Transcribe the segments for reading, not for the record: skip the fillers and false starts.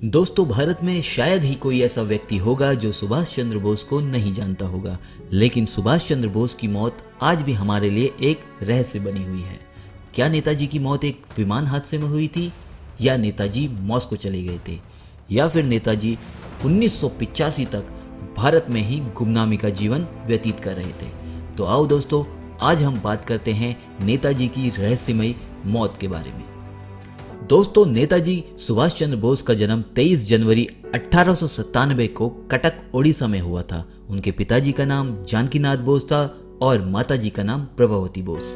दोस्तों, भारत में शायद ही कोई ऐसा व्यक्ति होगा जो सुभाष चंद्र बोस को नहीं जानता होगा, लेकिन सुभाष चंद्र बोस की मौत आज भी हमारे लिए एक रहस्य बनी हुई है। क्या नेताजी की मौत एक विमान हादसे में हुई थी, या नेताजी मॉस्को चले गए थे, या फिर नेताजी 1985 तक भारत में ही गुमनामी का जीवन व्यतीत कर रहे थे? तो आओ दोस्तों, आज हम बात करते हैं नेताजी की रहस्यमयी मौत के बारे में। दोस्तों, नेताजी सुभाष चंद्र बोस का जन्म 23 जनवरी 1897 को कटक, ओडिशा में हुआ था। उनके पिताजी का नाम जानकीनाथ बोस था और माताजी का नाम प्रभावती बोस।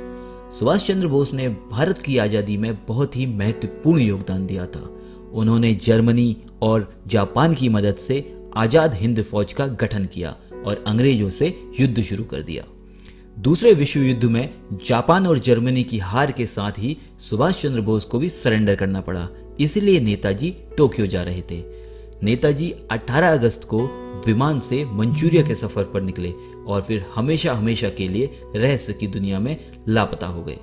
सुभाष चंद्र बोस ने भारत की आज़ादी में बहुत ही महत्वपूर्ण योगदान दिया था। उन्होंने जर्मनी और जापान की मदद से आज़ाद हिंद फौज का गठन किया और अंग्रेजों से युद्ध शुरू कर दिया। दूसरे विश्व युद्ध में जापान और जर्मनी की हार के साथ ही सुभाष चंद्र बोस को भी सरेंडर करना पड़ा, इसलिए नेताजी टोक्यो जा रहे थे। नेताजी 18 अगस्त को विमान से मंचूरिया के सफर पर निकले और फिर हमेशा हमेशा के लिए रहस्य की दुनिया में लापता हो गए।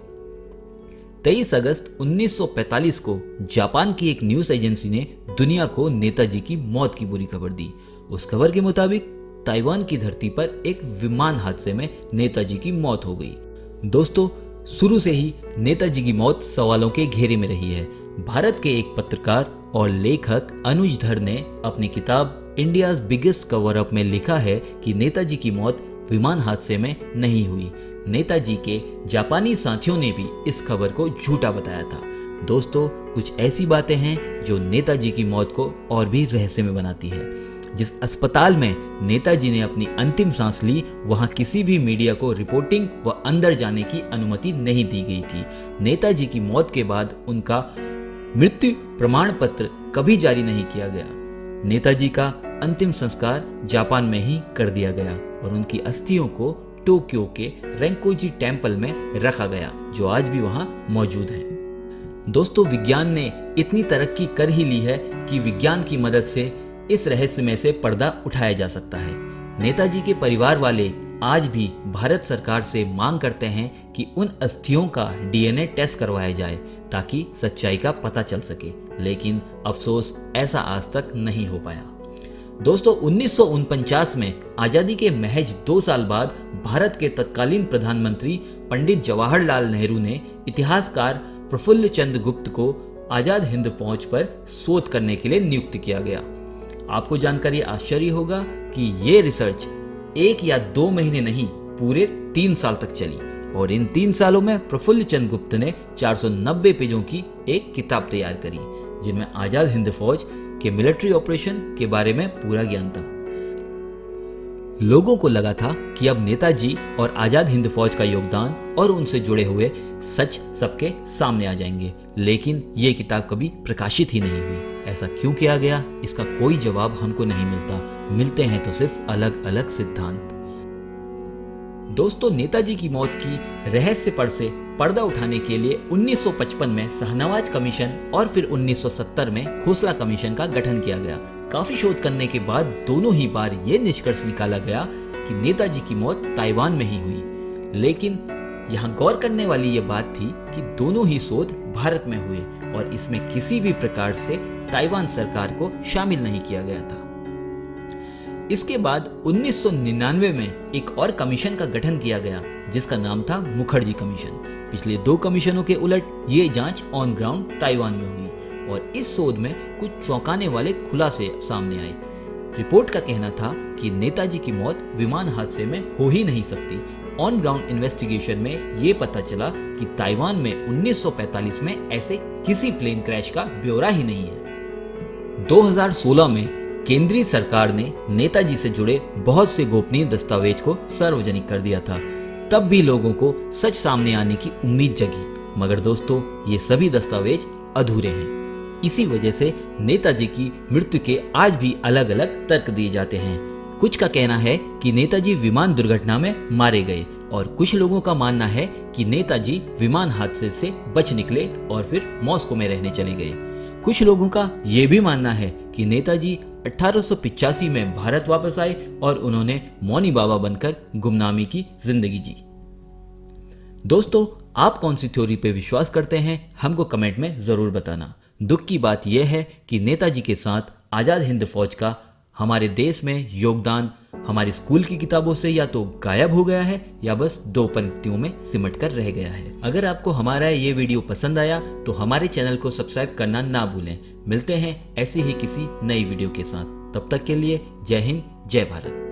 23 अगस्त 1945 को जापान की एक न्यूज एजेंसी ने दुनिया को नेताजी की मौत की बुरी खबर दी। उस खबर के मुताबिक ताइवान की धरती पर एक विमान हादसे में नेताजी की मौत हो गई। दोस्तों, शुरू से ही नेताजी की मौत सवालों के घेरे में रही है। भारत के एक पत्रकार और लेखक अनुज धर ने अपनी किताब इंडियाज बिगेस्ट कवर अप में लिखा है कि नेताजी की मौत विमान हादसे में नहीं हुई। नेताजी के जापानी साथियों ने भी इस खबर को झूठा बताया था। दोस्तों, कुछ ऐसी बातें हैं जो नेताजी की मौत को और भी रहस्यमय बनाती है। जिस अस्पताल में नेताजी ने अपनी अंतिम सांस ली, वहां किसी भी मीडिया को रिपोर्टिंग व अंदर जाने की अनुमति नहीं दी गई थी। नेताजी की मौत के बाद उनका मृत्यु प्रमाण पत्र कभी जारी नहीं किया गया। नेताजी का अंतिम संस्कार जापान में ही कर दिया गया और उनकी अस्थियों को टोक्यो के रेंकोजी टेम्पल में रखा गया, जो आज भी वहां मौजूद है। दोस्तों, विज्ञान ने इतनी तरक्की कर ही ली है कि विज्ञान की मदद से इस रहस्य में से पर्दा उठाया जा सकता है। नेताजी के परिवार वाले आज भी भारत सरकार से मांग करते हैं कि उन अस्थियों का डीएनए टेस्ट करवाया जाए ताकि सच्चाई का पता चल सके, लेकिन अफसोस ऐसा आज तक नहीं हो पाया। दोस्तों, 1949 में आजादी के महज 2 साल बाद भारत के तत्कालीन प्रधानमंत्री पंडित जवाहरलाल नेहरू ने इतिहासकार प्रफुल्ल चंद्र गुप्त को आजाद हिंद फौज पर शोध करने के लिए नियुक्त किया गया। आपको जानकर आश्चर्य होगा कि ये रिसर्च 1 या 2 महीने नहीं, पूरे 3 साल तक चली और इन 3 सालों में प्रफुल्ल चंद्र गुप्त ने 490 पेजों की एक किताब तैयार करी, जिनमें आजाद हिंद फौज के मिलिट्री ऑपरेशन के बारे में पूरा ज्ञान था। लोगों को लगा था कि अब नेताजी और आजाद हिंद फौज का योगदान और उनसे जुड़े हुए सच सबके सामने आ जाएंगे, लेकिन ये किताब कभी प्रकाशित ही नहीं हुई। ऐसा क्यों किया गया, इसका कोई जवाब हमको नहीं मिलते हैं तो सिर्फ अलग अलग सिद्धांत। दोस्तों, नेताजी की मौत की रहस्य पर से पर्दा उठाने के लिए 1955 में शाहनवाज कमीशन और फिर 1970 में खोसला कमीशन का गठन किया गया। काफी शोध करने के बाद दोनों ही बार यह निष्कर्ष निकाला गया कि नेताजी की मौत ताइवान में ही हुई, लेकिन यहाँ गौर करने वाली यह बात थी कि दोनों ही शोध भारत में हुए और इसमें किसी भी प्रकार से ताइवान सरकार को शामिल नहीं किया गया था। इसके बाद 1999 में एक और कमीशन का गठन किया गया, जिसका नाम था मुखर्जी कमीशन। पिछले 2 कमीशनों के उलट ये जांच ऑन ग्राउंड ताइवान में हुई और इस शोध में कुछ चौंकाने वाले खुलासे सामने आए। रिपोर्ट का कहना था कि नेताजी की मौत विमान हादसे में हो ही नहीं सकती। ऑन ग्राउंड इन्वेस्टिगेशन में ये पता चला कि ताइवान में 1945 में ऐसे किसी प्लेन क्रैश का ब्यौरा ही नहीं है। 2016 में केंद्रीय सरकार ने नेताजी से जुड़े बहुत से गोपनीय दस्तावेज को सार्वजनिक कर दिया था। तब भी लोगों को सच सामने आने की उम्मीद जगी, मगर दोस्तों, ये सभी दस्तावेज अधूरे हैं। इसी वजह से नेताजी की मृत्यु के आज भी अलग अलग तर्क दिए जाते हैं। कुछ का कहना है कि नेताजी विमान दुर्घटना में मारे गए और कुछ लोगों का मानना है कि नेताजी विमान हादसे से बच निकले और फिर मॉस्को में रहने चले गए। कुछ लोगों का यह भी मानना है कि नेताजी 1885 में भारत वापस आए और उन्होंने मौनी बाबा बनकर गुमनामी की जिंदगी जी। दोस्तों, आप कौन सी थ्योरी पे विश्वास करते हैं, हमको कमेंट में जरूर बताना। दुख की बात यह है कि नेताजी के साथ आजाद हिंद फौज का हमारे देश में योगदान हमारी स्कूल की किताबों से या तो गायब हो गया है या बस 2 पंक्तियों में सिमट कर रह गया है। अगर आपको हमारा ये वीडियो पसंद आया तो हमारे चैनल को सब्सक्राइब करना ना भूलें। मिलते हैं ऐसी ही किसी नई वीडियो के साथ, तब तक के लिए जय हिंद, जय भारत।